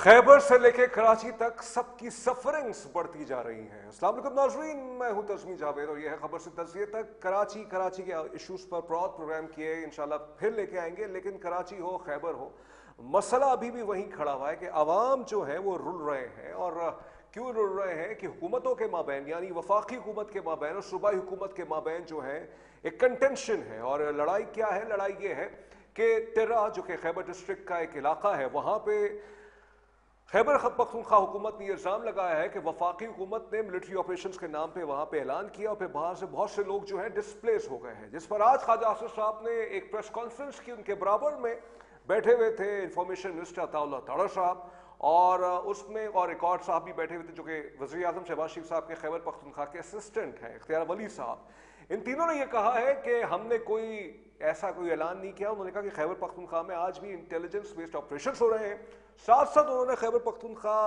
खैबर से लेकर कराची तक सबकी सफरिंग्स बढ़ती जा रही हैं। अस्सलाम वालेकुम नाज़रीन, मैं हूं तस्मी जावेद और यह है खबर से तज़किया तक। कराची के इश्यूज़ पर ब्रॉड प्रोग्राम किए इंशाल्लाह फिर लेके आएंगे, लेकिन कराची हो खैबर हो, मसला अभी भी वहीं खड़ा हुआ है कि आवाम जो है वो रुल रहे हैं। और क्यों रुल रहे हैं कि हुकूमतों के माबैन, यानी वफाकी हुकूमत के माबैन और सूबाई हुकूमत के माबैन जो है एक कंटेंशन है। और लड़ाई क्या है? लड़ाई ये है कि तिर्रा जो कि खैबर डिस्ट्रिक्ट का एक इलाका है, वहाँ पे खैबर पख्तूनख्वा हुकूमत ने इल्ज़ाम लगाया है कि वफाकी हुकूमत ने मिलिट्री ऑपरेशंस के नाम पे वहाँ पे ऐलान किया और फिर बाहर से बहुत से लोग जो हैं डिस्प्लेस हो गए हैं। जिस पर आज ख्वाजा आसिफ साहब ने एक प्रेस कॉन्फ्रेंस की, उनके बराबर में बैठे हुए थे इंफॉर्मेशन मिनिस्टर अताउल्लाह ताड़ा साहब, और उसमें और एक और साहब भी बैठे हुए थे जो कि वज़ीर आज़म शहबाज शरीफ साहब के खैबर पख्तूनख्वा के असिस्टेंट हैं, इख्तियार वली साहब। इन तीनों ने यह कहा है कि हमने ऐसा कोई ऐलान नहीं किया। उन्होंने कहा कि खैबर पख्तूनख्वा में आज भी इंटेलिजेंस बेस्ड ऑपरेशंस हो रहे हैं। साथ साथ उन्होंने खैबर पख्तूनख्वा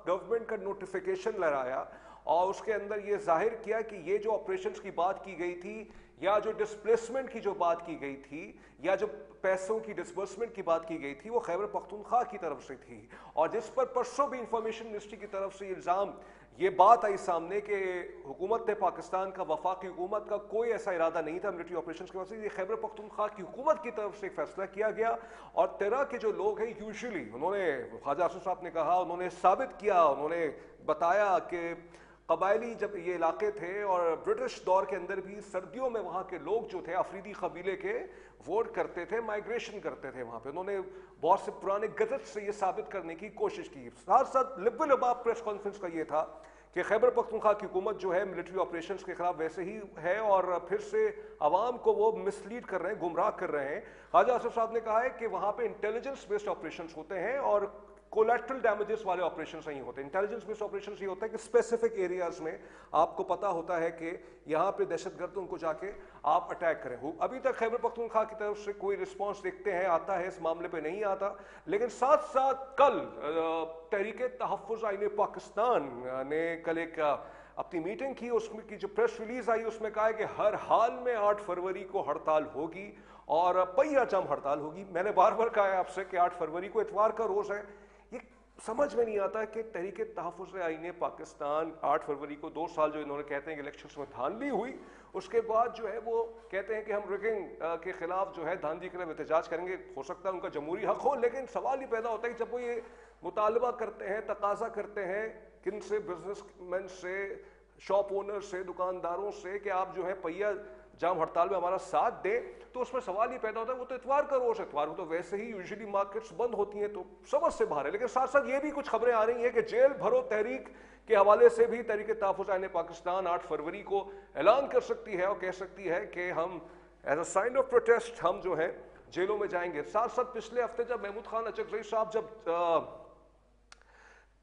गवर्नमेंट का नोटिफिकेशन लहराया और उसके अंदर ये जाहिर किया कि ये जो ऑपरेशंस की बात की गई थी, या जो डिस्प्लेसमेंट की जो बात की गई थी, या जो पैसों की डिसबर्समेंट की बात की गई थी, वो खैबर पख्तूनख्वा की तरफ से थी। और जिस पर परसों भी इंफॉर्मेशन मिनिस्ट्री की तरफ से इल्ज़ाम ये बात आई सामने कि हुकूमत पाकिस्तान का, वफाकी हुकूमत का कोई ऐसा इरादा नहीं था मिलिट्री ऑपरेशन की वजह से। ये खैबर पख्तूनख्वा की हुकूमत की तरफ से एक फैसला किया गया। और तिर्रा के जो लोग हैं, यूजुअली उन्होंने, ख्वाजा आसिफ साहब ने कहा, उन्होंने साबित किया, उन्होंने बताया कि कबायली जब ये इलाके थे और ब्रिटिश दौर के अंदर भी सर्दियों में वहाँ के लोग जो थे अफरीदी कबीले के, वोट करते थे, माइग्रेशन करते थे वहाँ पे। उन्होंने बहुत से पुराने गज़ट से ये साबित करने की कोशिश की। साथ साथ लिबा प्रेस कॉन्फ्रेंस का ये था कि खैबर पख्तूनख्वा की हुकूमत जो है मिलिट्री ऑपरेशंस के खिलाफ वैसे ही है और फिर से आवाम को वो मिसलीड कर रहे हैं, गुमराह कर रहे हैं। ख्वाजा आसिफ साहब ने कहा है कि वहाँ पे इंटेलिजेंस बेस्ड ऑपरेशंस होते हैं और कोलैटरल डैमेजेस वाले ऑपरेशंस नहीं होते। इंटेलिजेंस बेस्ड ऑपरेशंस ये होता है कि स्पेसिफिक एरियाज में आपको पता होता है कि यहाँ पे दहशतगर्द उनको जाके आप अटैक करें। अभी तक खैबर पख्तूनख्वा की तरफ से कोई रिस्पांस देखते हैं आता है, इस मामले पे नहीं आता। लेकिन साथ साथ कल तहरीक तहफ़्फ़ुज़ आईन पाकिस्तान ने कल एक अपनी मीटिंग की, उसमें की जो प्रेस रिलीज आई उसमें कहा है कि हर हाल में 8 फरवरी को हड़ताल होगी और पहिया जम हड़ताल होगी। मैंने बार बार कहा है आपसे कि 8 फरवरी को इतवार का रोज है। ये समझ में नहीं आता कि तहरीक तहफ़्फ़ुज़ आईन पाकिस्तान 8 फरवरी को 2 साल जो इन्होंने कहते हैं कि इलेक्शंस में धांधली हुई, उसके बाद जो है वो कहते हैं कि हम रिगिंग के खिलाफ जो है धांधली के खिलाफ एहतजाज करेंगे। हो सकता है उनका जमहूरी हक हो, लेकिन सवाल ही पैदा होता है कि जब वो ये मुतालबा करते हैं, तकाजा करते हैं किन से, बिजनेसमैन से, शॉप ओनर से, दुकानदारों से, कि आप जो है पहिया जाम हड़ताल में हमारा साथ दें, तो उसमें सवाल ही पैदा होता है वो तो इतवार का रोज है। इतवार को तो वैसे ही यूजुअली मार्केट्स बंद होती हैं, तो समझ से बाहर है। लेकिन साथ साथ ये भी कुछ खबरें आ रही हैं कि जेल भरो तहरीक के हवाले से भी तहरीक तहफ़्फ़ुज़ आईन पाकिस्तान 8 फरवरी को ऐलान कर सकती है और कह सकती है कि हम as a sign of protest हम जो है जेलों में जाएंगे। साथ साथ पिछले हफ्ते जब महमूद खान अचकज़ई साहब जब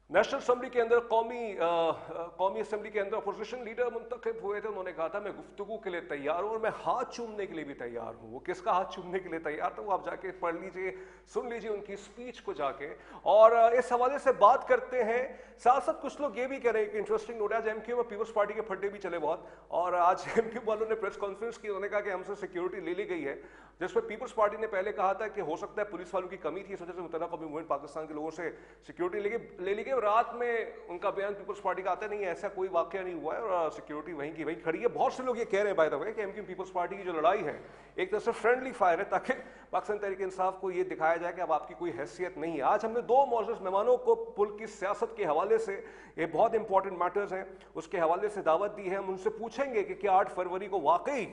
नेशनल असम्बली के अंदर, कौमी असम्बली के अंदर अपोजिशन लीडर मुंतखब हुए थे, उन्होंने कहा था मैं गुफ्तगू के लिए तैयार हूँ और मैं हाथ चूमने के लिए भी तैयार हूँ। वो किसका हाथ चूमने के लिए तैयार था वो आप जाके पढ़ लीजिए, सुन लीजिए उनकी स्पीच को जाके। और इस हवाले से बात करते हैं। साथ साथ कुछ लोग ये भी कह रहे हैं कि इंटरेस्टिंग नोट, आज एमक्यू में पीपल्स पार्टी के फड्डे भी चले बहुत, और आज एमक्यू वालों ने प्रेस कॉन्फ्रेंस की, उन्होंने कहा कि हमसे सिक्योरिटी ले ली गई है, जिसमें पीपल्स पार्टी ने पहले कहा था कि हो सकता है पुलिस वालों की कमी थी, इस वजह से मुतल्लिक़ कौमी मूवमेंट पाकिस्तान के लोगों से सिक्योरिटी ले ली गई। रात में उनका बयान पीपल्स पार्टी का आता नहीं है, ऐसा कोई वाकया नहीं हुआ है और सिक्योरिटी वहीं की वहीं खड़ी है। बहुत से लोग ये कह रहे हैं बाय द वे कि एमक्यू पीपल्स पार्टी की जो लड़ाई है एक तरह से फ्रेंडली फायर है, ताकि पाकिस्तान तहरीक इंसाफ को ये दिखाया जाए कि अब आपकी कोई हैसियत नहीं है। आज हमने 2 मौजूद मेहमानों को पुल की सियासत के हवाले से, ये बहुत इंपॉर्टेंट मैटर्स हैं, उसके हवाले से दावत दी है। हम उनसे पूछेंगे कि क्या 8 फरवरी को वाकई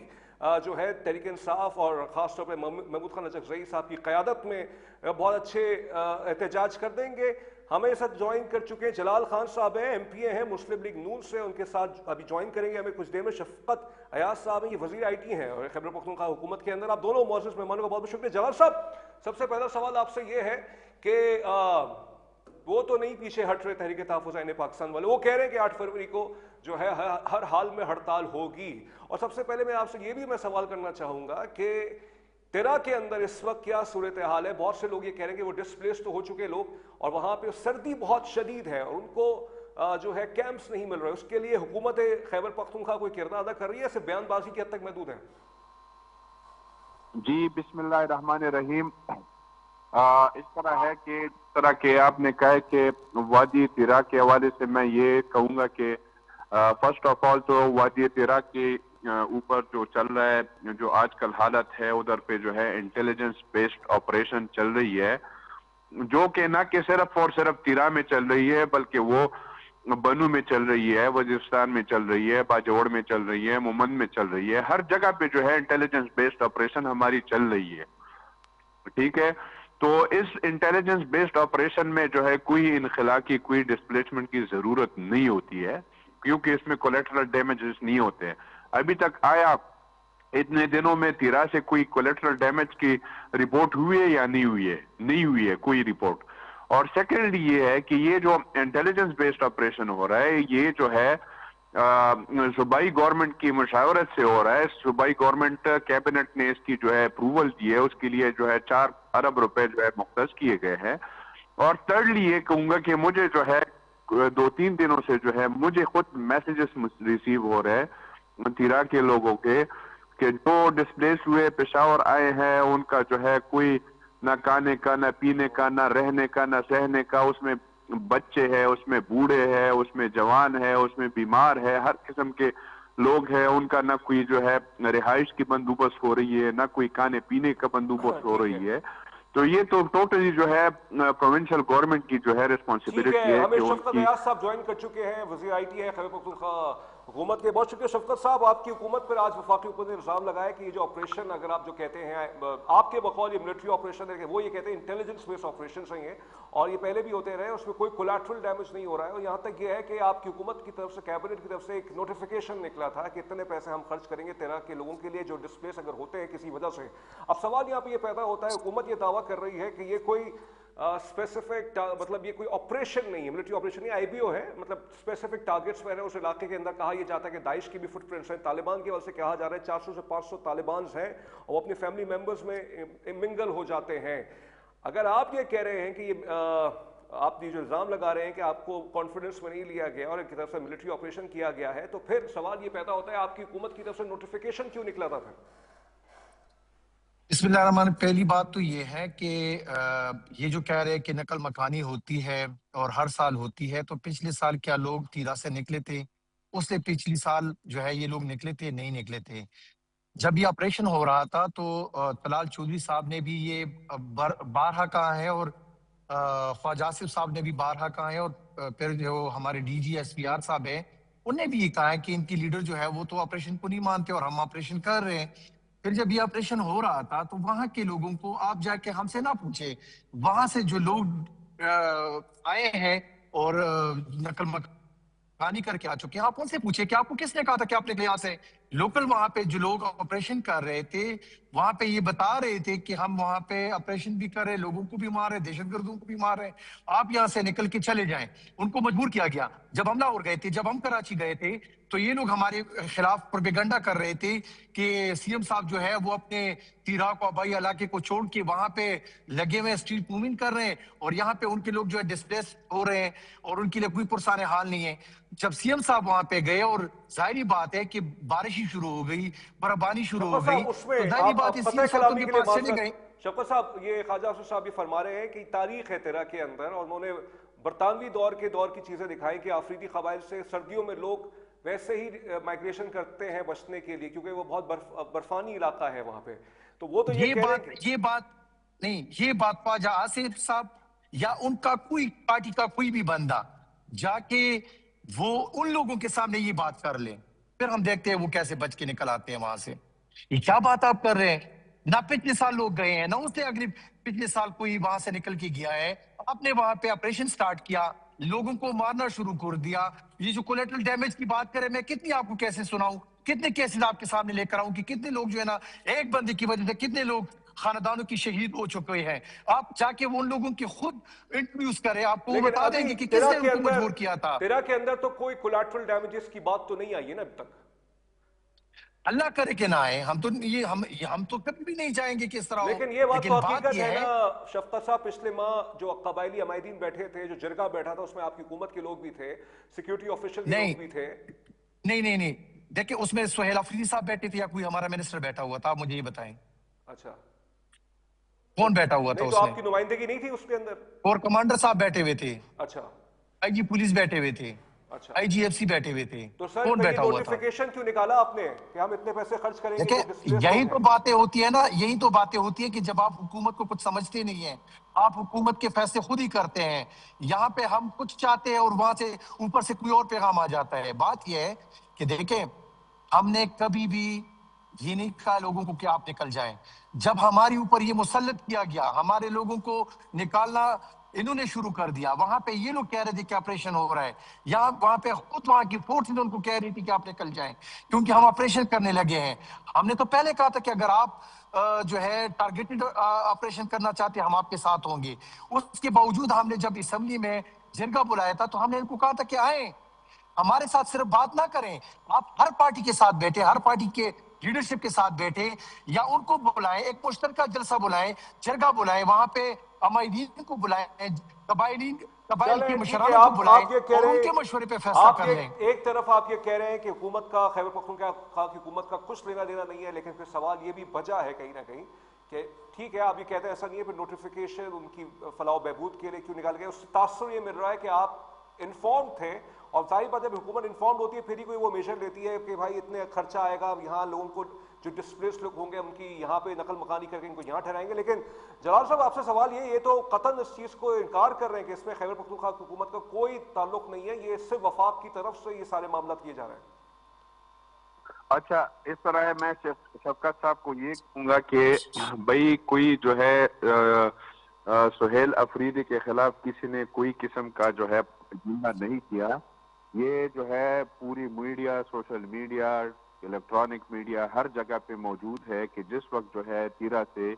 जो है तहरीक इंसाफ और ख़ास तौर पर महमूद खान अचकज़ई साहब की क़यादत में बहुत अच्छे एहतजाज कर देंगे। हमें साथ ज्वाइन कर चुके हैं जलाल खान साहब हैं, MPA हैं मुस्लिम लीग नून से, उनके साथ अभी ज्वाइन करेंगे हमें कुछ देर में। शफकत अयाज साहब हैं, ये वज़ीर IT हैं और खैबर पख्तूनख्वा हुकूमत के अंदर। आप दोनों मौजूद मेहमानों का बहुत बहुत शुक्रिया। जलाल साहब, सबसे पहला सवाल आपसे ये है कि वो तो नहीं पीछे हट रहे तहरीक तहफ़्फ़ुज़ आईन पाकिस्तान वाले, वो कह रहे हैं कि 8 फरवरी को जो है हर हाल में हड़ताल होगी। और सबसे पहले मैं आपसे ये भी मैं सवाल करना चाहूँगा कि तिर्रा के अंदर इस वक्त क्या सूरत हाल है? बहुत से लोग ये कह रहे हैं कि वो डिस्प्लेस तो हो चुके लोग और वहाँ पे सर्दी बहुत शदीद है और उनको जो है कैंप्स नहीं मिल रहे। उसके लिए हुकूमत खैबर पख्तूनख्वा कोई किरदार अदा कर रही है, सिर्फ बयानबाजी की हद तक महदूद है? जी, बिस्मिल्लाहिर्रहमानिर्रहीम। इस तरह है कि तरह के आपने कहा कि वादी तिरा के हवाले से मैं ये कहूँगा कि फर्स्ट ऑफ ऑल तो वादी तिरा के ऊपर जो चल रहा है, जो आजकल हालत है उधर पे जो है इंटेलिजेंस बेस्ड ऑपरेशन चल रही है, जो कि ना कि सिर्फ और सिर्फ तिरा में चल रही है बल्कि वो बनू में चल रही है, वजीरिस्तान में चल रही है, बाजोड़ में चल रही है, मोमन में चल रही है, हर जगह पे जो है इंटेलिजेंस बेस्ड ऑपरेशन हमारी चल रही है। ठीक है, तो इस इंटेलिजेंस बेस्ड ऑपरेशन में जो है कोई इनखला की, कोई डिस्प्लेसमेंट की जरूरत नहीं होती है, क्योंकि इसमें कोलेटरल डैमेजेस नहीं होते हैं। अभी तक आया इतने दिनों में तिरा से कोई कोलेटरल डैमेज की रिपोर्ट हुई है या नहीं हुई है? नहीं हुई है कोई रिपोर्ट। और सेकेंडली ये है कि ये जो इंटेलिजेंस बेस्ड ऑपरेशन हो रहा है, ये जो है सूबाई गवर्नमेंट की मशावरत से हो रहा है। सूबाई गवर्नमेंट कैबिनेट ने इसकी जो है अप्रूवल दी है, उसके लिए जो है 4 अरब रुपए जो है मुख्तस किए गए हैं। और थर्डली ये कहूंगा कि मुझे जो है 2-3 दिनों से जो है मुझे खुद मैसेजेस रिसीव हो रहे हैं तिरा के लोगों के कि जो डिस्प्लेस हुए पेशावर आए हैं, उनका जो है कोई ना खाने का, ना पीने का, ना रहने का, ना सहने का, उसमें बच्चे हैं, उसमें बूढ़े हैं, उसमें जवान है, उसमें बीमार है, हर किस्म के लोग हैं, उनका ना कोई जो है रिहाइश की बंदोबस्त हो रही है, ना कोई खाने पीने का बंदोबस्त हो रही है। तो ये तो टोटली जो है प्रोविंशियल गवर्नमेंट की जो है रिस्पॉन्सिबिलिटी है। हमें शफकत अयाज साहब ज्वाइन कर चुके हैं, वज़ीर आईटी है खैबर पख्तूनख्वा हुकूमत के। बहुत शुक्रिया शफकत साहब। आपकी हुकूमत पर आज वफाकी हुकूमत ने इल्जाम लगाया कि ये जो ऑपरेशन, अगर आप जो कहते हैं आपके बकौल ये मिलिट्री ऑपरेशन है, वो ये कहते हैं इंटेलिजेंस बेस्ड ऑपरेशन हैं ये, और ये पहले भी होते रहे, उसमें कोई कोलैटरल डैमेज नहीं हो रहा है। और यहाँ तक ये है कि आपकी हुकूमत की तरफ से, कैबिनेट की तरफ से एक नोटिफिकेशन निकला था कि इतने पैसे हम खर्च करेंगे तेरह के लोगों के लिए जो डिस्प्लेस अगर होते हैं किसी वजह से। अब सवाल यहाँ पे ये पैदा होता है, हुकूमत ये दावा कर रही है कि ये कोई स्पेसिफिक मतलब ये कोई ऑपरेशन नहीं है, मिलिट्री ऑपरेशन नहीं, आईबीओ है, मतलब स्पेसिफिक टारगेट्स पर है उस इलाके के अंदर। कहा यह जाता है कि दाइश की भी फुटप्रिंट्स हैं, तालिबान की वजह से कहा जा रहा है 400 से 500 तालिबान हैं और अपने फैमिली मेंबर्स में मिंगल हो जाते हैं। अगर आप ये कह रहे हैं कि ये आप ये जो इल्जाम लगा रहे हैं कि आपको कॉन्फिडेंस में नहीं लिया गया और एक तरफ से मिलिट्री ऑपरेशन किया गया है, तो फिर सवाल ये पैदा होता है आपकी हुकूमत की तरफ से नोटिफिकेशन क्यों निकला था फिर? बिस्मिल्लाहिर्रहमान। पहली बात तो ये है कि ये जो कह रहे हैं कि नकल मकानी होती है और हर साल होती है, तो पिछले साल क्या लोग तीरा से निकले थे? उससे पिछली साल जो है ये लोग निकले थे, नहीं निकले थे। जब ये ऑपरेशन हो रहा था तो तलाल चौधरी साहब ने भी ये बारहा कहा है और ख्वाजा आसिफ साहब ने भी बारहा कहा है, और फिर जो हमारे डीजी एसपीआर साहब हैं उन्होंने भी ये कहा है कि इनकी लीडर जो है वो तो ऑपरेशन को नहीं मानते और हम ऑपरेशन कर रहे हैं। फिर जब ये ऑपरेशन हो रहा था तो वहां के लोगों को आप जाके हमसे ना पूछे, वहां से जो लोग आए हैं और नकल मकानी करके आ चुके हैं, आप उनसे पूछे कि आपको किसने कहा था कि आपने यहाँ से लोकल वहां पे जो लोग ऑपरेशन कर रहे थे वहां पे ये बता रहे थे कि हम वहां पे ऑपरेशन भी कर रहे, लोगों को भी मार रहे, दहशतगर्दों को भी मार रहे, आप यहाँ से निकल के चले जाएं। उनको मजबूर किया गया। जब हम लाहौर गए थे, जब हम कराची गए थे, तो ये लोग हमारे खिलाफ प्रोपेगेंडा कर रहे थे कि सीएम साहब जो है वो अपने तीरा को आबाई इलाके को छोड़ के वहां पे लगे हुए स्ट्रीट मूवमेंट कर रहे हैं और यहाँ पे उनके लोग जो है डिस्प्लेस हो रहे हैं और उनके लिए कोई पुरसाने हाल नहीं है। जब सीएम साहब वहां पे गए और जाहिर बात है कि बारिश ही शुरू हो गई, बर्फबारी शुरू हो गई, तो जाहिर बात है सीएम साहब उनके पास चले गए। शफकत साहब, ये ख्वाजा आसिफ साहब भी फरमा रहे हैं कि तारीख है तेरा के अंदर और उन्होंने बरतानवी दौर की चीजें दिखाई कि अफरीदी कबाइल से सर्दियों में लोग वैसे ही माइग्रेशन करते हैं बचने के लिए, क्योंकि वो बहुत बर्फानी इलाका है वहां पे। तो वो तो ये बात ख्वाजा आसिफ साहब या उनका कोई पार्टी का कोई भी बंदा जाके वो उन लोगों के सामने ये बात कर ले, फिर हम देखते हैं वो कैसे बच के निकल आते हैं वहां से। ये क्या बात आप कर रहे हैं? ना पिछले साल लोग गए हैं, ना उससे अगले पिछले साल कोई वहां से निकल के गया है। आपने वहां पे ऑपरेशन स्टार्ट किया, लोगों को मारना शुरू कर दिया। ये जो कोलेटरल डैमेज की बात करें, मैं कितनी आपको कैसे सुनाऊं, कितने केसेस आपके सामने लेकर आऊं कि कितने लोग जो है ना एक बंदे की वजह से कितने लोग खानदानों की शहीद हो चुके हैं। आप जाके वो उन लोगों के खुद इंटरव्यूज करें, आपको वो बता देंगे कि किसने उनको मजबूर किया था। तेरा के अंदर तो कोई कोलैटरल डैमेजेस की बात तो नहीं आई है ना अब तक? अल्लाह करे कि ना आए। हम तो कभी भी नहीं चाहेंगे कि इस तरह हो। लेकिन ये बात तो हकीकत है ना शफकत साहब, पिछले माह जो कबायली अमायदीन बैठे थे, जो जरगा बैठा था, उसमें आपकी हुकूमत के लोग भी थे, सिक्योरिटी ऑफिशियल लोग भी थे। नहीं, देखिए उसमें सुहेल अफरीदी साहब बैठे थे या कोई हमारा मिनिस्टर बैठा हुआ था? आप मुझे ये बताएं। अच्छा, کون بیٹھا ہوا تھا نہیں اس تو میں؟ آپ کی نمائندگی نہیں تھی اس کے اندر؟ کور کمانڈر صاحب بیٹھے ہوئے تھے, اچھا آئی جی پولیس بیٹھے ہوئے تھے, اچھا. آئی جی ایف سی بیٹھے ہوئے تھے, تو سر کون پھر یہ بیٹھا ہوا تھا؟ نوٹیفیکیشن کیوں نکالا آپ نے کہ ہم اتنے پیسے خرچ کریں گے دیکھیں, جو ڈسپلیس یہی لوگ تو ہیں؟ باتیں ہوتی ہے نا, یہی تو باتیں ہوتی ہے کہ جب آپ حکومت کو کچھ سمجھتے نہیں ہیں, آپ حکومت کے فیصلے خود ہی کرتے ہیں. یہاں پہ ہم کچھ چاہتے ہیں اور وہاں سے اوپر سے کوئی اور پیغام آ جاتا ہے. بات یہ ہے کہ دیکھیں, ہم نے کبھی بھی یہ نہیں کہا لوگوں کو کہ آپ نکل جائیں. جب ہمارے اوپر یہ مسلط کیا گیا, ہمارے لوگوں کو نکالنا انہوں نے شروع کر دیا. وہاں پہ یہ لوگ کہہ رہے تھے کہ آپریشن ہو رہا ہے, یہاں وہاں پہ خود وہاں کی فورس ان کو کہہ رہی تھی کہ آپ نکل جائیں کیونکہ ہم آپریشن کرنے لگے ہیں. ہم نے تو پہلے کہا تھا کہ اگر آپ جو ہے ٹارگیٹڈ آپریشن کرنا چاہتے ہیں, ہم آپ کے ساتھ ہوں گے. اس کے باوجود ہم نے جب اسمبلی میں جرگہ بلایا تھا تو ہم نے ان کو کہا تھا کہ آئیں, ہمارے ساتھ صرف بات نہ کریں, آپ ہر پارٹی کے ساتھ بیٹھے, ہر پارٹی کے لیڈرشپ کے ساتھ بیٹھے, یا ان کو بلائیں, ایک مشترکہ جلسہ بلائیں, جرگہ بلائیں, وہاں پہ عمائدین کو بلائیں, قبائل کے چلیں ٹھیک ہے. مشرانوں کو بلائیں آپ یہ کہہ اور ان رہے کے ہیں, مشورے پہ فیصلہ آپ کر یہ لیں. ایک طرف آپ یہ کہہ رہے ہیں کہ حکومت کا, خیبر پختونخوا کی حکومت کا کچھ لینا دینا نہیں ہے, لیکن پھر سوال یہ بھی بجا ہے کہیں نہ کہیں کہ ٹھیک ہے آپ یہ کہتے ہیں ایسا نہیں ہے, پھر نوٹیفیکیشن ان کی فلاح و بہبود کے لیے کیوں نکال گئے؟ اس سے تاثر یہ مل رہا ہے کہ آپ انفارم تھے, اور ظاہر بات جب حکومت انفارمڈ ہوتی ہے پھر ہی کوئی وہ میجر لیتی ہے کہ بھائی اتنے خرچہ آئے گا, یہاں لوگوں کو جو ڈسپلیس لوگ ہوں گے ان کی یہاں پہ نقل مکانی کر کے ان کو یہاں ٹھہرائیں گے. لیکن جلال صاحب آپ سے سوال یہ تو قطعاً اس چیز کو انکار کر رہے ہیں کہ اس میں خیبر پختونخوا حکومت کا کوئی تعلق نہیں ہے, یہ صرف وفاق کی طرف سے یہ سارے معاملات کیے جا رہے ہیں. اچھا اس طرح ہے, میں شفقت صاحب کو یہ کہوں گا کہ بھائی کوئی جو ہے سہیل افریدی کے خلاف کسی نے کوئی قسم کا جو ہے جملہ نہیں کیا. یہ جو ہے پوری media, social media, electronic media ہر جگہ پہ موجود ہے کہ جس وقت جو ہے تیرا سے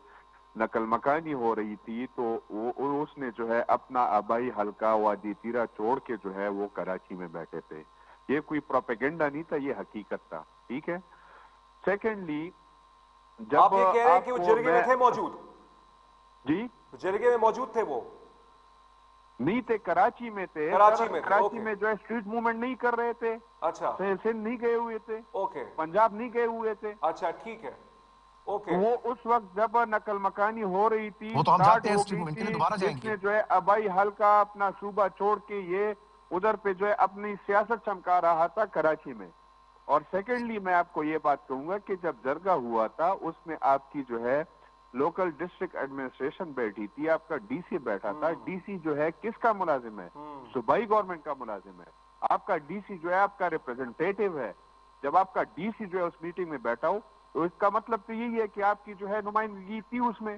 نقل مکانی ہو رہی تھی تو اس نے جو ہے اپنا آبائی حلقہ وادی تیرا چھوڑ کے جو ہے وہ کراچی میں بیٹھے تھے. یہ کوئی پروپیگنڈا نہیں تھا, یہ حقیقت تھا. ٹھیک ہے. سیکنڈلی, جب آپ یہ کہہ رہے ہیں کہ وہ جرگے میں تھے موجود؟ جی جرگے میں موجود تھے وہ نہیں تھے, کراچی میں تھے. کراچی میں تھے, کراچی اوکے. میں جو ہے اسٹریٹ موومنٹ نہیں کر رہے تھے, اچھا سندھ نہیں گئے ہوئے تھے, اوکے, پنجاب نہیں گئے ہوئے تھے. اچھا ٹھیک ہے اوکے. وہ اس وقت جب نقل مکانی ہو رہی تھی, وہ تو ہم سٹارٹ جاتے ہیں ہو اسٹریٹ گئی موومنٹ کے لیے, تھی, دوبارہ جائیں اس گے. نے جو ہے آبائی حلقہ اپنا صوبہ چھوڑ کے یہ ادھر پہ جو ہے اپنی سیاست چمکا رہا تھا کراچی میں. اور سیکنڈلی میں آپ کو یہ بات کہوں گا کہ جب جرگہ ہوا تھا اس میں آپ کی جو ہے لوکل ڈسٹرکٹ ایڈمنسٹریشن بیٹھی تھی, آپ کا ڈی سی بیٹھا تھا. ڈی سی جو ہے کس کا ملازم ہے؟ صوبائی گورنمنٹ کا ملازم ہے. آپ کا ڈی سی جو ہے آپ کا ریپرزنٹیٹیو ہے. جب آپ کا ڈی سی جو ہے اس میٹنگ میں بیٹھا ہو تو اس کا مطلب تو یہی ہے کہ آپ کی جو ہے نمائندگی تھی اس میں.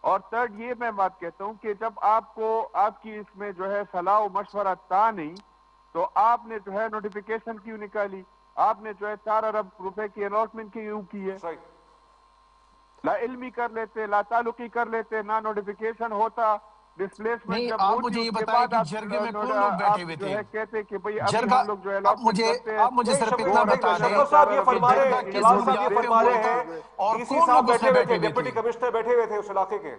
اور تھرڈ یہ میں بات کہتا ہوں کہ جب آپ کو آپ کی اس میں جو ہے صلاح و مشورہ تھا نہیں تو آپ نے جو ہے نوٹیفیکیشن کیوں نکالی؟ آپ نے جو ہے 4 ارب روپے کی الاٹمنٹ کیوں کی ہے؟ صحیح. لا علمی کر لیتے, لا تعلقی کر لیتے, نہ نوٹیفیکیشن ہوتا. ڈسپلیسمنٹ نہیں, جب آپ ہوتی مجھے یہ اس کے بتائیں بعد کہ آپ جرگے میں کون لوگ بیٹھے ہوئے جو تھے؟ ہے کہتے کہ بھئی ابھی جرگہ, ہم لوگ جو ہے الاٹمنٹ کرتے ہیں. آپ مجھے نہیں صرف شفقت اتنا دو ارب بتا جو ہے دیں شفقت چار صاحب یہ ارب کہ فرما رہے جرگہ ہیں, کی کس جلال صاحب یہ بنیاد پہ فرما ہوا رہے تھا ہیں اور ڈی سی کون صاحب لوگ اس بیٹھے میں ہوئے تھے, بیٹھے ہوئے ڈپٹی تھے؟ کمشنر بیٹھے ہوئے تھے اس علاقے کے؟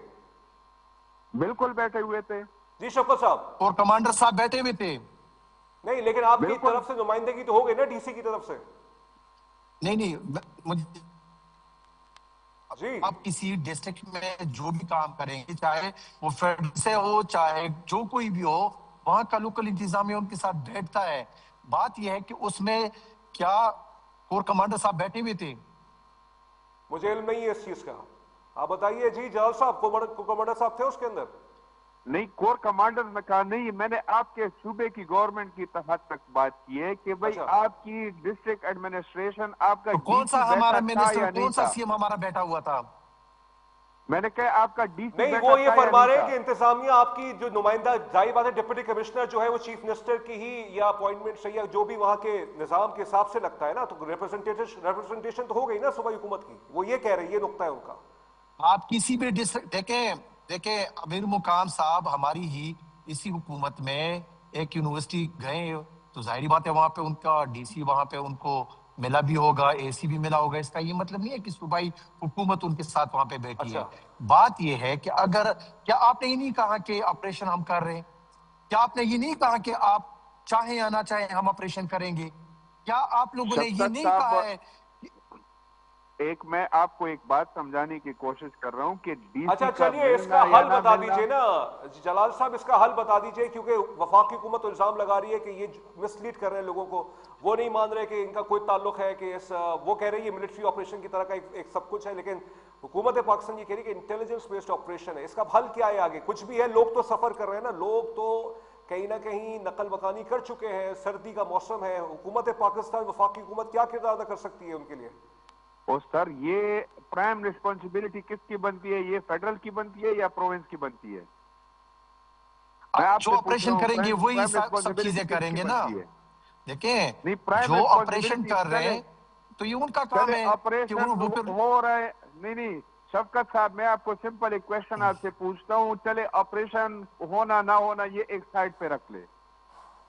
بالکل بیٹھے ہوئے تھے. جی شفقت صاحب. اور کمانڈر صاحب بیٹھے ہوئے تھے؟ نہیں لیکن آپ کی بالکل طرف سے نمائندگی تو ہو گئی نا ڈی سی کی طرف سے؟ نہیں, مجھے جی آپ کسی ڈسٹرکٹ میں جو بھی کام کریں گے, چاہے وہ فیڈرل سے ہو چاہے جو کوئی بھی ہو, وہاں کا لوکل انتظامیہ ان کے ساتھ بیٹھتا ہے. بات یہ ہے کہ اس میں کیا کور کمانڈر صاحب بیٹھے ہوئے تھے؟ مجھے علم نہیں ہے اس چیز کا, آپ بتائیے. جی جلال صاحب کمانڈر صاحب تھے اس کے اندر؟ نہیں, کور کمانڈر میں کہا نہیں, میں نے آپ کے صوبے کی گورنمنٹ کی حد تک بات کی ہے کہ بھئی اچھا آپ کی ڈسٹرکٹ ایڈمنسٹریشن, آپ کا تو ڈی کون سی سا ہمارا بیٹھا تھا منسٹر, یا نہیں کون سا تھا؟ سی ایم ہمارا بیٹھا ہوا تھا؟ میں نے کہا آپ کا ڈی سی نہیں, بیٹھا وہ یہ تھا یا فرما نہیں رہے ہیں تھا؟ کہ انتظامیہ آپ کی جو نمائندہ, ظاہر بات ہے ڈپٹی کمشنر جو ہے وہ چیف منسٹر کی ہی یا اپوائنٹمنٹ سے یا جو بھی وہاں کے نظام کے حساب سے لگتا ہے نا, تو ریپرزنٹیشن تو ہو گئی نا صوبائی حکومت کی. وہ یہ کہہ رہے ہیں, یہ نقطہ ہے ان کا. آپ کسی بھی ڈسٹرکٹ دیکھیں امیر مقام صاحب ہماری ہی اسی حکومت میں ایک یونیورسٹی گئے, تو ظاہری بات ہے وہاں پہ ان کا ڈی سی وہاں پہ ان کو ملا بھی ہوگا, اے سی بھی ملا ہوگا. اس کا یہ مطلب نہیں ہے کہ صوبائی حکومت ان کے ساتھ وہاں پہ بیٹھی ہے. اچھا بات یہ ہے کہ کیا آپ نے یہ نہیں کہا کہ آپریشن ہم کر رہے ہیں؟ کیا آپ نے یہ نہیں کہا کہ آپ چاہیں یا نہ چاہیں ہم آپریشن کریں گے؟ کیا آپ لوگوں نے یہ شفقت نہیں صاحب کہا ہے एक मैं आपको एक बात समझाने की कोशिश कर रहा हूँ कि डीसी अच्छा का चलिए इसका मिलना या हल ना बता मिलना, दीजिए ना जलाल साहब, इसका हल बता दीजिए, क्योंकि वफाकी हुकूमत तो इल्जाम लगा रही है कि ये मिसलीड कर रहे हैं लोगों को, वो नहीं मान रहे कि इनका कोई ताल्लुक है कि वो कह रही है मिलिट्री ऑपरेशन की तरह का एक सब कुछ है, लेकिन हुकूमत पाकिस्तान ये कह रही है कि इंटेलिजेंस बेस्ड ऑपरेशन है। इसका हल क्या है आगे? कुछ भी है, लोग तो सफर कर रहे हैं ना, लोग तो कहीं ना कहीं नकल मकानी कर चुके हैं, सर्दी का मौसम है, हुकूमत पाकिस्तान वफाकी हुकूमत क्या किरदार अदा कर सकती है उनके लिए? और सर ये प्राइम रिस्पॉन्सिबिलिटी किसकी बनती है? ये फेडरल की बनती है या प्रोविंस की बनती है? मैं जो आपसे पूछ रहा ऑपरेशन हूँ, करेंगे प्राइम वही प्राइम सब रिस्पॉन्सिबिलिटी चीजें किसकी करेंगे ना। बनती है? देखें, नहीं, प्राइम जो ऑपरेशन रिस्पॉन्सिबिलिटी कर रहे चले हैं तो ये उनका काम चले है कि ऑपरेशन वो फिर हो रहा है। नहीं, शफकत साहब, मैं आपको सिंपल एक क्वेश्चन आपसे पूछता हूँ, चले ऑपरेशन होना ना होना ये एक साइड पे रख ले,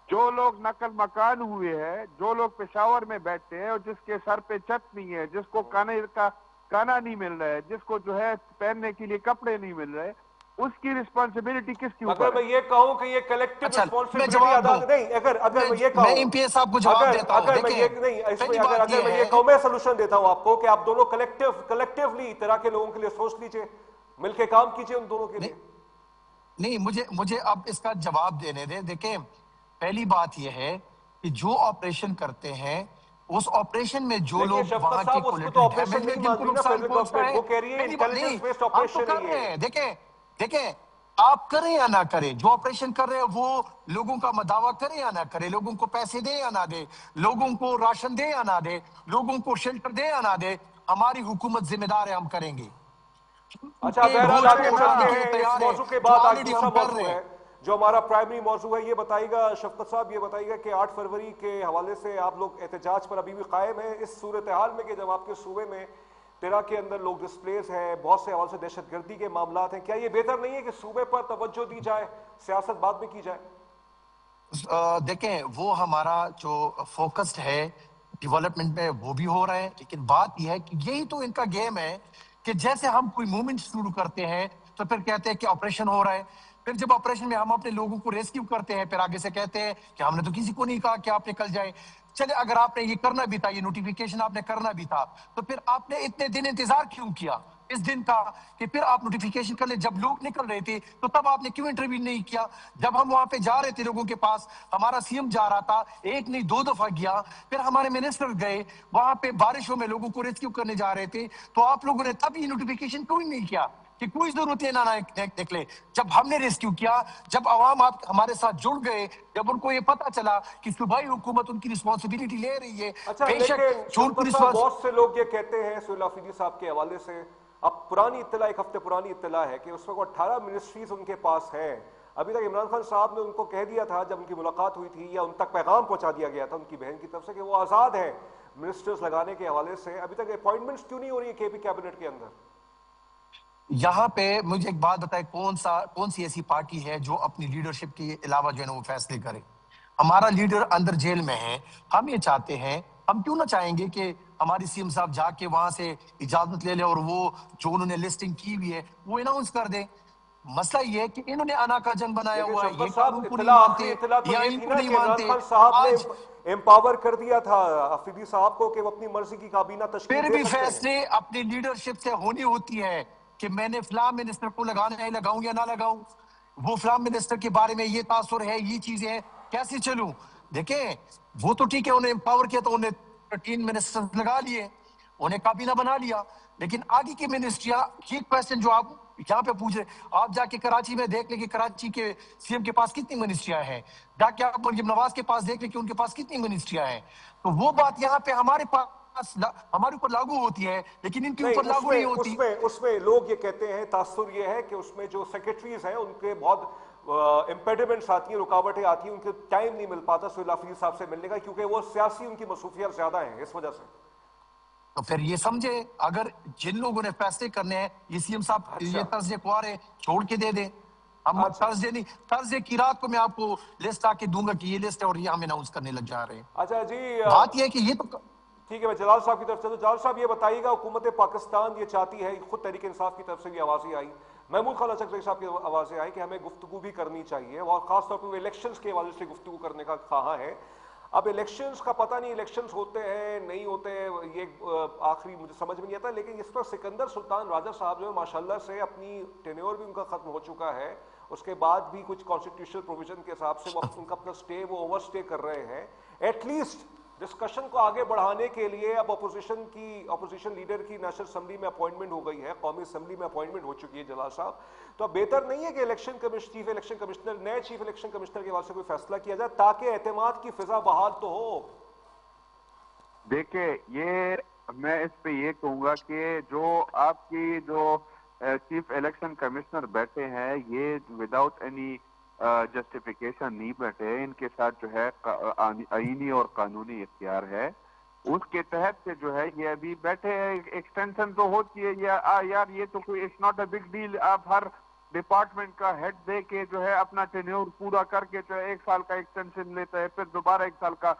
जो लोग नकल मकान हुए हैं, जो लोग पेशावर में बैठते हैं और जिसके सर पे छत नहीं है, जिसको खाना नहीं मिल रहा है, जिसको जो है पहनने के लिए कपड़े नहीं मिल रहे, उसकी रिस्पॉन्सिबिलिटी किसके अगर ऊपर मैं है? ये कहूं कि ये कलेक्टिव अच्छा, मैं रिस्पॉन्सिबिलिटी जवाब अदा दूं। नहीं, अगर अगर मैं ये मैं कहूं, एमपीएस साहब को जवाब अगर देता हूं। अगर मैं ये देखें, नहीं, इसमें पहली अगर बात अगर मैं ये ये है, कहूं, मैं सोल्यूशन देता हूं आपको कि आप दोनों कलेक्टिवली तरह के लोगों के लिए सोच लीजिए, मिलके काम कीजिए उन दोनों के नहीं, लिए। नहीं, मुझे अब इसका जवाब देने दें। देखें, पहली बात यह है कि जो ऑपरेशन करते हैं उस ऑपरेशन में जो देखिए लोग शफकत वहां के साहब, उसको तो कोलेटरल ऑपरेशन डैमेज में नहीं जिनको मानती ना नुकसान फेडरल पहुंचता गवर्नमेंट, है, वो कह रही है पहली बात नहीं, इंटेलिजेंस बेस्ड हम तो ऑपरेशन कर है रहे ये। हैं। देखें, आप करें या ना करें, जो ऑपरेशन कर रहे हैं वो लोगों का दावा करे या ना करे, लोगों को पैसे दे या ना दे, लोगों को राशन दे या ना दे, लोगों को शेल्टर दे या ना दे, हमारी हुकूमत जिम्मेदार है, हम करेंगे। अच्छा उनके बहरहाल बोझ को आगे उठाने चलते के लिए हैं इस तैयार है, मौजू के जो बाद। आज ऑलरेडी दूसरा हम कर मौजू रहे है हैं। जो हमारा प्राइमरी मौजू है, ये बताइएगा शफकत साहब, ये बताइएगा कि 8 फरवरी के हवाले से आप लोग एहतजाज पर अभी भी कायम है इस सूरत हाल में कि जब आपके सूबे में तिरा के अंदर लोग डिस्प्लेस हैं, बहुत से हवाले से दहशतगर्दी के मामला हैं, क्या ये बेहतर नहीं है कि सूबे पर तवज्जो दी जाए, सियासत बाद में की जाए? देखें, वो हमारा जो फोकस्ड है डेवलपमेंट में वो भी हो रहा है, लेकिन बात यह है कि यही तो इनका गेम है कि जैसे हम कोई मूवमेंट शुरू करते हैं तो फिर कहते हैं कि ऑपरेशन हो रहा है, फिर जब ऑपरेशन में हम अपने लोगों को रेस्क्यू करते हैं फिर आगे से कहते हैं कि हमने तो किसी को नहीं कहा कि आप निकल जाए। चले, अगर आपने ये करना भी था, ये नोटिफिकेशन आपने करना भी था, तो फिर आपने इतने दिन इंतजार क्यों किया इस दिन का कि फिर आप नोटिफिकेशन कर ले? जब लोग निकल रहे थे तो तब आपने क्यों इंटरव्यू नहीं किया? जब हम वहां पे जा रहे थे लोगों के पास, हमारा सीएम जा रहा था, एक नहीं 2 दफा गया, फिर हमारे मिनिस्टर गए वहां पे, बारिशों में लोगों को रेस्क्यू करने जा रहे थे, तो आप लोगों ने तब ये नोटिफिकेशन क्यों नहीं किया कि कोई जरूरत है ना निकले? जब हमने रेस्क्यू किया, जब आवाम आप हमारे साथ जुड़ गए, जब उनको ये पता चला कि सूबाई हुकूमत उनकी रिस्पॉन्सिबिलिटी ले रही है, अच्छा बेशक लेकिन जो उनकी शफकत साहब, बहुत से लोग ये कहते हैं सुहेल आफरीदी साहब के हवाले से, अब पुरानी इत्तला, एक हफ्ते पुरानी इत्तला है कि उसमें 18 मिनिस्ट्रीज उनके पास हैं। अभी तक इमरान खान साहब ने उनको कह दिया था जब उनकी मुलाकात हुई थी, या उन तक पैगाम पहुंचा दिया गया था उनकी बहन की तरफ से कि वो आज़ाद हैं मिनिस्टर्स लगाने के हवाले से। अभी तक अपॉइंटमेंट्स क्यों नहीं हो रही है केपी कैबिनेट के अंदर? यहाँ पे मुझे एक बात बताए, कौन सी ऐसी पार्टी है जो अपनी लीडरशिप के अलावा जो है ना वो फैसले करे? हमारा लीडर अंदर जेल में है, हम ये चाहते हैं, हम क्यों ना चाहेंगे कि हमारी सीएम साहब जाके वहां से इजाजत ले ले और वो जो उन्होंने लिस्टिंग की हुई है वो अनाउंस कर दे। मसला ये है कि इन्होंने अना का जंग बनाया लेकिन हुआ है, ये शफकत कानून साहब, को नहीं इत्तला, आखिरी मानते इत्तला तो या ये थी इनको ना नहीं कि इमरान मानते। खान साहब ने आज एम्पावर कर दिया था अफरीदी साहब को कि वो अपनी मर्जी की काबीना तश्कील फिर दे भी सकते हैं। फैसले अपनी लीडरशिप से होनी होती है कि मैंने फलां मिनिस्टर को लगाऊं या ना लगाऊं, वो फलां मिनिस्टर के बारे में ये तासुर है, ये चीजें हैं, कैसे चलूं? देखें, वो तो ठीक है, उन्हें एम्पावर किया तो उन्हें 13 मिनिस्टर लगा लिए, उन्हें काबीना बना लिया, लेकिन आगे की मिनिस्ट्रियां, ये क्वेश्चन जो आप यहाँ पे पूछ रहे, आप जाके कराची में देख लें कि कराची के सीएम के पास कितनी मिनिस्ट्रियां हैं, जाके आप मरियम नवाज के पास देख लें कि उनके पास कितनी मिनिस्ट्रियां हैं। तो वो बात यहाँ पे हमारे पास हमारे ऊपर लागू होती है, लेकिन इनके नहीं, ऊपर लागू नहीं उसमें होती। उसमें उसमें लोग ये कहते हैं, तासुर ये है कि उसमें जो सेक्रेटरीज हैं उनके बहुत इम्पेडिमेंट्स आती हैं, रुकावटें आती हैं, उनके टाइम नहीं मिल पाता सुहेल आफरीदी साहब से मिलने का, क्योंकि वो सियासी उनकी मसरूफियत ज्यादा हैं इस वजह से। तो फिर ये समझे, अगर जिन लोगों ने फैसले करने हैं, ये सीएम साहब अच्छा ये तर्जे ख्वार है, छोड़ के दे दे। हम अच्छा थर्सडे नहीं, थर्सडे की रात को मैं आपको लिस्ट आके दूंगा कि ये लिस्ट है और ये हम अनाउंस करने लग जा रहे हैं। अच्छा जी, बात ये है कि ये तो ठीक है, मैं जलाल साहब की तरफ से, तो जलाल साहब ये बताइएगा, हुकूमत पाकिस्तान ये चाहती है, खुद तहरीक इंसाफ की तरफ से भी आवाज़ें आई, महमूद खान अचकज़ई साहब की आवाज़ें आई कि हमें गुफ्तगू भी करनी चाहिए, और खासतौर पर वो इलेक्शंस के हवाले से गुफ्तगू करने का कहा है। اب الیکشنز کا پتہ نہیں الیکشنز ہوتے ہیں نہیں ہوتے ہیں، یہ آخری مجھے سمجھ میں نہیں آتا، لیکن اس پر سکندر سلطان راجہ صاحب جو ہے ماشاءاللہ سے اپنی ٹینیور بھی ان کا ختم ہو چکا ہے، اس کے بعد بھی کچھ کانسٹیٹیوشنل پروویژن کے حساب سے وہ ان کا اپنا سٹے وہ اوور سٹے کر رہے ہیں، ایٹ لیسٹ ڈسکشن کو آگے بڑھانے کے لیے اب اپوزیشن لیڈر کی نیشنل اسمبلی میں اپوائنٹمنٹ ہو گئی ہے، قومی اسمبلی میں اپوائنٹمنٹ ہو چکی ہے جلال صاحب، تو اب بہتر نہیں ہے کہ چیف الیکشن کمشنر نئے چیف الیکشن کمشنر کے حوالے سے کوئی فیصلہ کیا جائے تاکہ اعتماد کی فضا بحال تو ہو؟ دیکھیں یہ میں اس پہ یہ کہوں گا کہ جو آپ کی جو چیف الیکشن کمشنر بیٹھے ہیں یہ وداؤٹ اینی جسٹیفیکیشن نہیں بیٹھے، ان کے ساتھ جو ہے آئینی اور قانونی اختیار ہے، اس کے تحت سے جو ہے یہ ابھی بیٹھے ہیں، ایکسٹینشن تو ہوتی ہے یار یہ تو کوئی it's not a big deal, آپ ہر ڈپارٹمنٹ کا ہیڈ دے کے جو ہے اپنا ٹینیور پورا کر کے جو ہے 1 سال کا ایکسٹینشن لیتا ہے، پھر دوبارہ 1 سال کا،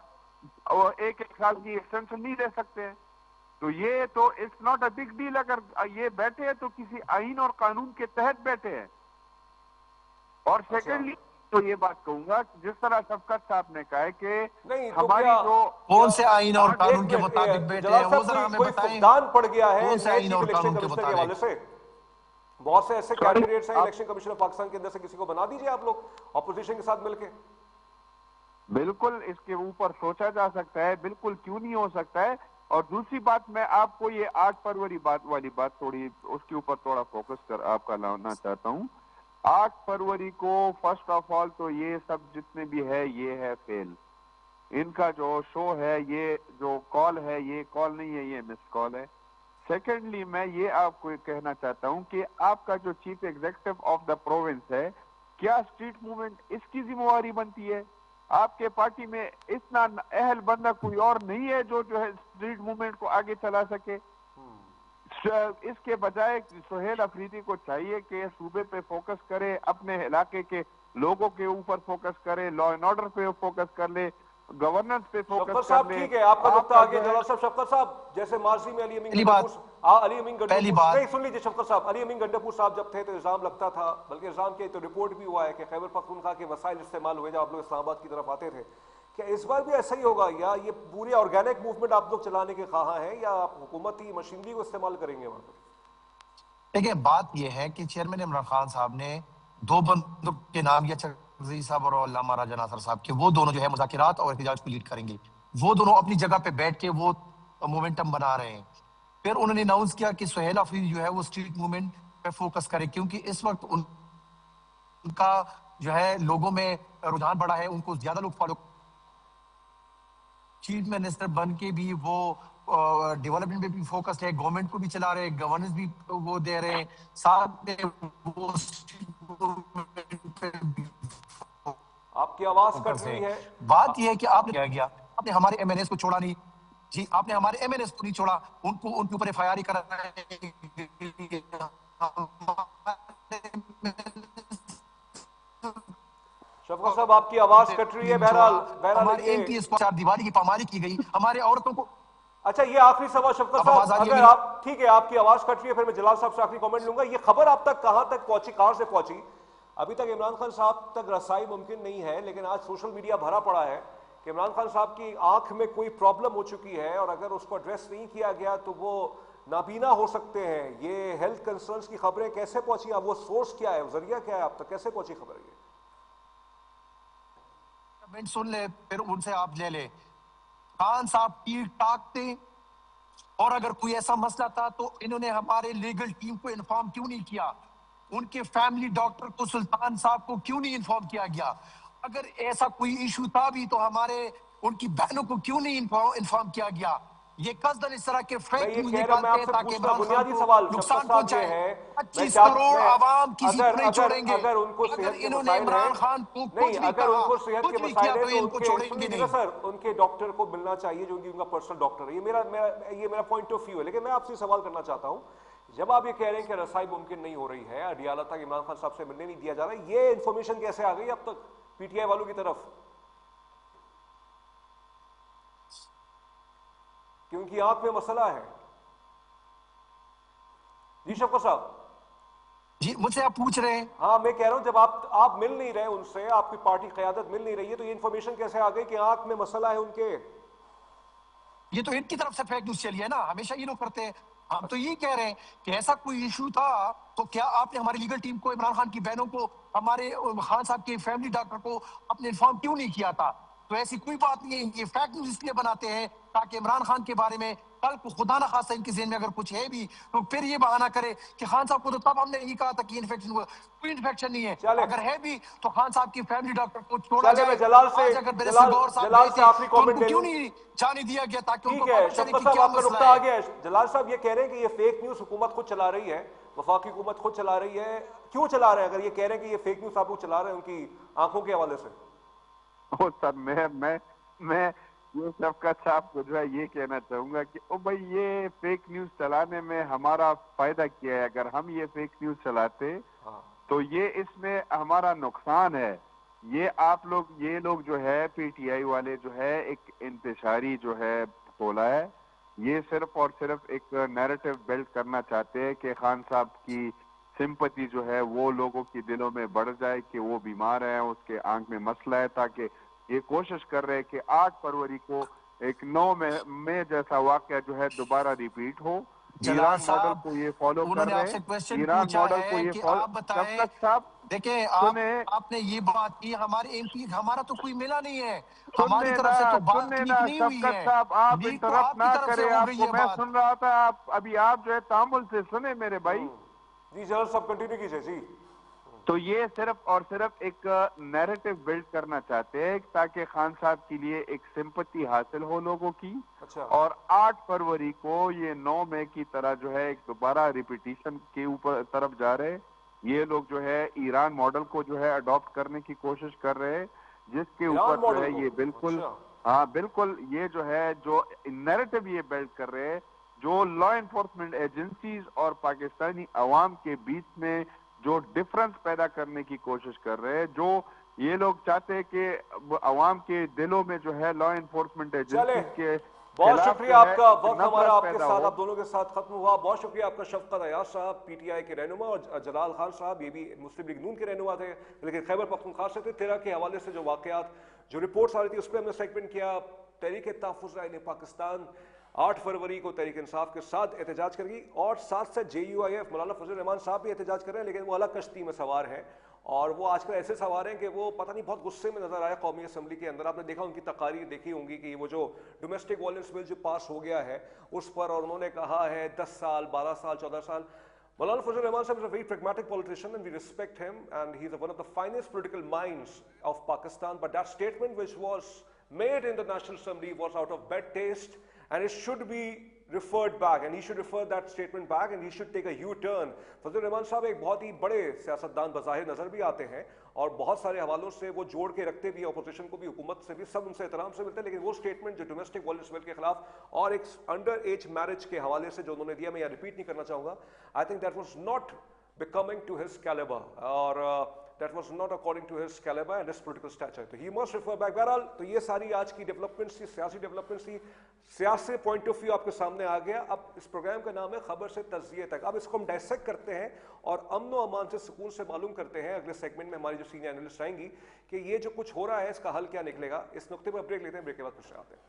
اور ایک سال کی ایکسٹینشن نہیں دے سکتے ہیں، تو یہ تو it's not a big deal, اگر یہ بیٹھے ہیں تو کسی آئین اور قانون کے تحت بیٹھے ہیں۔ اور سیکنڈلی تو یہ بات کہوں گا جس طرح شفقت صاحب نے کہا ہے کہ نہیں تو ہماری کیا جو کون سے آئین اور ایک قانون کے منٹ مطابق بیٹھے جلال ہیں وہ صاحب ذرا ہمیں کوئی بتائیں، فقدان پڑ گیا ہے کون سے نئے آئین چیف اور الیکشن قانون کے کمشنر کے حوالے مطابق؟ سے؟ بہت سے ایسے کینڈیڈیٹس ہیں الیکشن کمیشن آف پاکستان کے اندر سے، کسی کو بنا دیجئے آپ لوگ اپوزیشن کے ساتھ مل کے۔ بالکل اس کے اوپر سوچا جا سکتا ہے، بالکل کیوں نہیں ہو سکتا ہے۔ اور دوسری بات میں آپ کو یہ 8 فروری والی بات تھوڑی اس کے اوپر تھوڑا فوکس کر آپ کا لانا چاہتا ہوں۔ 8 فروری کو فرسٹ آف آل تو یہ سب جتنے بھی ہے یہ ہے فیل، ان کا جو شو ہے، یہ جو کال ہے یہ کال نہیں ہے، یہ مس کال ہے۔ سیکنڈلی میں یہ آپ کو کہنا چاہتا ہوں کہ آپ کا جو chief executive of the province ہے، کیا اسٹریٹ موومنٹ اس کی ذمہ داری بنتی ہے؟ آپ کے پارٹی میں اتنا اہل بندہ کوئی اور نہیں ہے جو ہے اسٹریٹ موومنٹ کو آگے چلا سکے؟ اس کے بجائے سہیل افریدی کو چاہیے کہ صوبے پہ فوکس کرے، اپنے علاقے کے لوگوں کے اوپر فوکس کرے، لا اینڈ آرڈر پہ فوکس کر لے، گورننس پہ شفقت فوکس کر صاحب لے۔ ٹھیک ہے، آپ کا نقطہ کا آگے جو ہے جلال صاحب۔ شفقت صاحب جیسے ماضی میں علی امین پہلی گنڈپور بات نہیں سن لیجیے شفقت صاحب، علی امین گنڈپور صاحب جب تھے تو الزام لگتا تھا، بلکہ الزام کے تو رپورٹ بھی ہوا ہے کہ خیبر پختونخوا کے وسائل استعمال ہوئے جب آپ لوگ اسلام آباد کی طرف آتے تھے، کیا اس بار بھی ایسا ہی ہوگا یا یہ پورے آرگینک موومنٹ آپ لوگ چلانے کے خواہاں ہیں یا آپ حکومتی مشینری کو استعمال کریں گے وہاں پر؟ دیکھیں بات یہ ہے کہ چیئرمین عمران خان صاحب نے 2 بندوں کے نام یا چکزئی صاحب اور علامہ راجہ ناصر صاحب کے، وہ دونوں جو ہے مذاکرات اور احتجاج کو لیڈ کریں گے، وہ دونوں اپنی جگہ پہ بیٹھ کے وہ مومنٹم بنا رہے ہیں۔ پھر انہوں نے اناؤنس کیا کہ سہیل افریدی جو ہے وہ اسٹریٹ موومنٹ پہ فوکس کرے، کیونکہ اس وقت ان کا جو ہے لوگوں میں رجحان بڑا ہے، ان کو زیادہ لوگ فالو، چیف منسٹر بن کے بھی وہ ڈیولپمنٹ پہ بھی فوکس ہے، گورنمنٹ کو بھی چلا رہے، گورننس بھی وہ دے رہے ہیں، ساتھ میں وہ آپ کی آواز کٹ فوکس ہے۔ رہی ہے۔ بات یہ ہے کہ آپ نے کیا گیا، آپ نے ہمارے ایم این ایس کو چھوڑا نہیں، جی آپ نے ہمارے ایم این ایس کو نہیں چھوڑا، ان کے اوپر ایف آئی آر ہی کر رہے ہیں۔ شفقت صاحب آپ کی آواز کٹ رہی ہے، بہرحال ہمارے ایم پی ایس کو چار دیواری کی پامالی کی گئی، ہمارے عورتوں کو۔ اچھا یہ آخری سوال شفقت اب آواز صاحب، آ رہی ہے اگر میری؟ آپ ٹھیک ہے آپ کی آواز کٹ رہی ہے، پھر میں جلال صاحب سے آخری کامنٹ لوں گا، یہ خبر آپ تک کہاں تک پہنچی، کہاں سے پہنچی؟ ابھی تک عمران خان صاحب تک رسائی ممکن نہیں ہے، لیکن آج سوشل میڈیا بھرا پڑا ہے کہ عمران خان صاحب کی آنکھ میں کوئی پرابلم ہو چکی ہے اور اگر اس کو ایڈریس نہیں کیا گیا تو وہ نابینا ہو سکتے ہیں۔ یہ ہیلتھ کنسرنز کی خبریں کیسے پہنچی، اب وہ سورس کیا ہے، ذریعہ کیا ہے آپ تک، کیسے پہنچی خبر یہ؟ سن لے پھر ان سے آپ لے لے۔ خان صاحب ٹیک ٹاک تھے، اور اگر کوئی ایسا مسئلہ تھا تو انہوں نے ہمارے لیگل ٹیم کو انفارم کیوں نہیں کیا؟ ان کے فیملی ڈاکٹر کو، سلطان صاحب کو کیوں نہیں انفارم کیا گیا؟ اگر ایسا کوئی ایشو تھا بھی تو ہمارے ان کی بہنوں کو کیوں نہیں انفارم کیا گیا؟ یہ قصداً اس طرح کے میں فیک یہ نیوز کہہ رہا ہوں، میں نکالتے آپ ہیں سے تاکہ پوچھ رہا ہوں عمران خان بنیادی کو سوال شفقت نقصان صاحب یہ پہنچائے۔ ہے، میں 25 کروڑ عوام کسی کو نہیں چھوڑیں گے۔ اگر ان کو اگر صحت کے انہوں نے مسائل ہیں، عمران خان کو نہیں کچھ بھی اگر ان کہا، کو صحت کے کچھ بھی مسائل کیا ہیں تو تو ان ان کو کے چھوڑیں گے سنیے نا نہیں۔ سر، ان کے ڈاکٹر کو ملنا چاہیے جو ان کا پرسنل ڈاکٹر ہے، یہ میرا پوائنٹ آف ویو ہے۔ لیکن میں آپ سے سوال کرنا چاہتا ہوں، جب آپ یہ کہہ رہے ہیں کہ رسائی ممکن نہیں ہو رہی ہے، اڈیالہ تک عمران خان صاحب سے ملنے نہیں دیا جا رہا، یہ انفارمیشن کیسے آ گئی اب تک پی ٹی آئی والوں کی طرف؟ کیونکہ آنکھ میں مسئلہ ہے۔ جی شفقت صاحب جی مجھ سے آپ پوچھ رہے ہیں. ہاں میں کہہ رہا ہوں جب آپ مل نہیں رہے ان سے، آپ کی پارٹی قیادت مل نہیں رہی ہے، تو یہ انفارمیشن کیسے آ گئی کہ آنکھ میں مسئلہ ہے ان کے؟ یہ تو ان کی طرف سے فیک نیوز چلی ہے نا، ہمیشہ یہ لوگ کرتے ہیں. ہم تو یہ کہہ رہے ہیں کہ ایسا کوئی ایشو تھا تو کیا آپ نے ہماری لیگل ٹیم کو، عمران خان کی بہنوں کو، ہمارے خان صاحب کے فیملی ڈاکٹر کو اپنے انفارم کیوں نہیں کیا تھا؟ تو ایسی کوئی بات نہیں ہے. یہ فیک نیوز اس لیے بناتے ہیں تاکہ عمران خان کے بارے میں کل کو خدا نہ خواستہ ان کے ذہن میں اگر کچھ ہے بھی تو پھر یہ بہانہ کرے کہ خان صاحب کو تو تب ہم نے نہیں کہا تھا کہ انفیکشن ہوا. کوئی انفیکشن نہیں ہے. چلے اگر ہے بھی تو خان صاحب کی فیملی ڈاکٹر کو چھوڑا چلے میں جائے. جلال سے آج اگر بیرسٹر گور صاحب جلال گئے سے تھے آخری تو ان کامنٹ کو لے کیوں لوں. نہیں جانے دیا گیا تاکہ ان کو ٹھیک ہے پتہ چلے شفقت کہ صاحب، کیا آپ کا مسئلہ نقطہ آ ہے. گیا ہے. جلال صاحب یہ کہہ رہے ہیں کہ یہ فیک نیوز حکومت خود چلا رہی ہے، وفاقی حکومت خود چلا رہی ہے. کیوں چلا رہے ہیں اگر یہ کہہ رہے ہیں کہ یہ فیک نیوز آپ لوگ چلا رہے ہیں ان کی آنکھوں کے حوالے سے؟ او سر میں یہ شفقت صاحب کو جو ہے یہ کہنا چاہوں گا کہ او بھائی یہ فیک نیوز چلانے میں ہمارا فائدہ کیا ہے؟ اگر ہم یہ فیک نیوز چلاتے تو یہ اس میں ہمارا نقصان ہے. یہ لوگ جو ہے پی ٹی آئی والے جو ہے ایک انتشاری جو ہے کھولا ہے. یہ صرف اور صرف ایک نیریٹو بلڈ کرنا چاہتے ہیں کہ خان صاحب کی سمپتی جو ہے وہ لوگوں کی دلوں میں بڑھ جائے کہ وہ بیمار ہے، اس کے آنکھ میں مسئلہ ہے، تاکہ یہ کوشش کر رہے کہ 8 فروری کو ایک 9 مئی جیسا واقعہ جو ہے دوبارہ ریپیٹ ہو. جلال ایران ماڈل صاحب کو یہ فالو انہوں کر نے آپ رہے سے کویسچن ایران پوچھا ماڈل کو ہے یہ کہ فالو. آپ بتائیں. شفقت صاحب دیکھیں آپ نے یہ بات کی ہمارے ان کی، ہمارا تو کوئی ملا نہیں ہے. ہماری طرف سے تو بات لیک نہیں ہوئی شفقت ہے. صاحب آپ لیک تو انٹرپٹ آپ کی نہ طرف سے کرے. ہو آپ گئی کو ہے میں بات. سن رہا تھا، آپ جو ہے تامل سے سنے میرے بھائی. جی جلال صاحب کنٹینیو کیجئے. جی تو یہ صرف اور صرف ایک نیریٹو بلڈ کرنا چاہتے ہیں تاکہ خان صاحب کے لیے ایک سمپتی حاصل ہو لوگوں کی. اچھا اور 8 فروری کو یہ 9 مئی کی طرح جو ہے ایک دوبارہ ریپیٹیشن کے اوپر طرف جا رہے. یہ لوگ جو ہے ایران ماڈل کو جو ہے اڈاپٹ کرنے کی کوشش کر رہے، جس کے اوپر ایران جو ماڈل ہے کو؟ یہ بالکل اچھا بالکل یہ جو ہے جو نیریٹو یہ بلڈ کر رہے، جو لا انفورسمنٹ ایجنسیز اور پاکستانی عوام کے بیچ میں جو ڈفرنس پیدا کرنے کی کوشش کر رہے، جو یہ لوگ چاہتے ہیں کہ عوام کے دلوں میں جو ہے لا انفورسمنٹ چلے ایجنسیز کے بہت خلاف شکریہ جو آپ ہے کا. ایک وقت ہمارا نفرت آپ کے پیدا ساتھ، ہو. آپ دونوں کے ساتھ ختم ہوا. بہت شکریہ آپ کا شفقت ایاز صاحب، پی ٹی آئی کے رہنما، اور جلال خان صاحب یہ بھی مسلم لیگ نون کے رہنما تھے لیکن خیبر پختونخوا سے تھے. تیرا کے حوالے سے جو واقعات، جو رپورٹس آ رہی تھی اس پہ ہم نے سیگمنٹ کیا. تحریک تحفظ آئین پاکستان 8 فروری کو تحریک انصاف کے ساتھ احتجاج کرے گی، اور ساتھ ساتھ جے یو آئی ایف مولانا فضل الرحمان صاحب بھی احتجاج کر رہے ہیں، لیکن وہ الگ کشتی میں سوار ہیں. اور وہ آج کل ایسے سوار ہیں کہ وہ پتہ نہیں بہت غصے میں نظر آیا قومی اسمبلی کے اندر. آپ نے دیکھا ان کی تقاریر دیکھی ہوں گی کہ وہ جو ڈومیسٹک وائلنس بل جو پاس ہو گیا ہے اس پر، اور انہوں نے کہا ہے 10 سال 12 سال 14 سال. مولانا فضل الرحمان صاحب is a very pragmatic politician and we respect him and he is one of the finest political minds of Pakistan, but that statement which was made in the National Assembly was out of bad taste and it should be referred back and he should refer that statement back and he should take a U-turn. فضل الرحمان صاحب ایک بہت ہی بڑے سیاستدان بظاہر نظر بھی آتے ہیں اور بہت سارے حوالوں سے وہ جوڑ کے رکھتے بھی، اپوزیشن کو بھی، حکومت سے بھی، سب ان سے احترام سے ملتے ہیں. لیکن وہ سٹیٹمنٹ جو ڈومیسٹک وائلنس بل کے خلاف اور ایک انڈر ایج میرج کے حوالے سے جو انہوں نے دیا، میں یہ ریپیٹ نہیں کرنا چاہوں گا. I think that was not becoming to his caliber اور that was not according to his caliber and his political stature. تو he must refer back. بہرحال تو یہ ساری آج کی ڈیولپمنٹس تھی، سیاسی ڈیولپمنٹس تھی، سیاسی پوائنٹ آف ویو آپ کے سامنے آ گیا. اب اس پروگرام کا نام ہے خبر سے تجزیے تک. اب اس کو ہم ڈائسیکٹ کرتے ہیں اور امن و امان سے سکون سے معلوم کرتے ہیں اگلے سیگمنٹ میں ہماری جو سینئر اینالسٹ آئیں گی کہ یہ جو کچھ ہو رہا ہے اس کا حل کیا نکلے گا. اس نقطے پر بریک لیتے ہیں، بریک کے بعد پھر سے آتے ہیں.